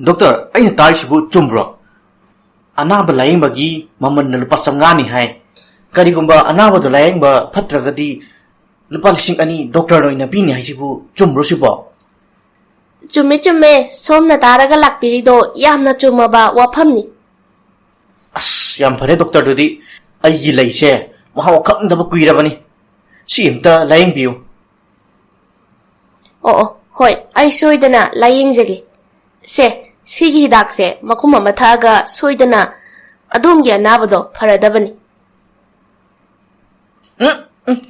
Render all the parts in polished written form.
Doctor, aina tarishibu chumbro. Anaba layingbagi mamanna lupa samngani hai. Karigumba anaba do layingba phatragadi lupa lising ani doctor noina pini haisibu chumbro sibo. Chumme, somna taraga lakpirido yamna chumaba wafamni. Yam phare doctor dudi aigi laise mahau khangdaba kuirabani. Si imta laying biu. Hoi, ai soidana layingzage. Se, sigi hidakse makum ama thaga soidana adumgi anabado faradabani.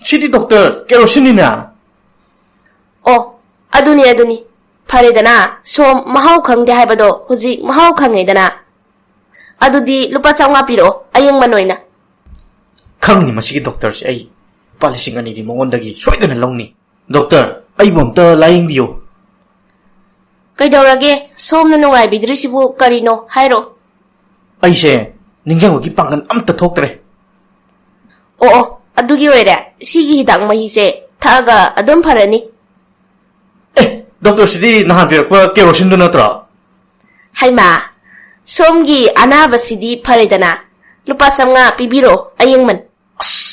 Sidi doctor kerosinina. Aduni. Faredana, som mahau khangde haibado huji mahau khangedana. Adudi lupa changwa piro ayeng manoina. Khangni masigi doctor se ai palising ani di mongondagi soidana longni. Doctor, ai bomta laying biu. Kaidaurage somna nungai bidrisibu karino hairo. Aise ningjanggi pangan amta thoktre. Adugi oire sigi hidang mahise thaga adum farani. Doctor sidi nahan pirakpa kerosin do natra. Haima, somgi anaba sidi faredana. Lupa samnga pibiro ayengman.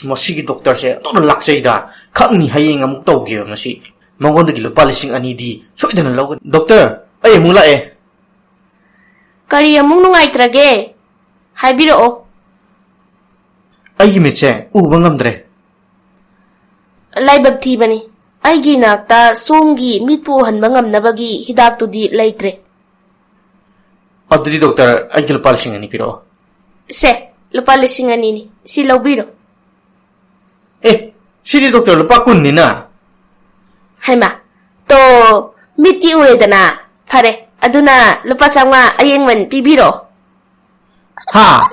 Masigi doctor se to laksaida khangni hayeng amuk tawge masi. Mongondagi lupa lising ani di soidana lawgan. Doctor, ay amung lae. Kari amung nungaitrage. Haibiro. Aigi mitse uba ngamdre. Laibag thibani. Aigi nakta somgi mitpu hanba ngamnabagi hidaktudi laitre. Adudi doctor aigi lupa lising ani piro. Se, lupa lising ani ni. Si laubiro. Sidi doctor lupa kunni na. Haima, to miti uredana. Pare, aduna lupa samnga ayengman pibiro. Ha!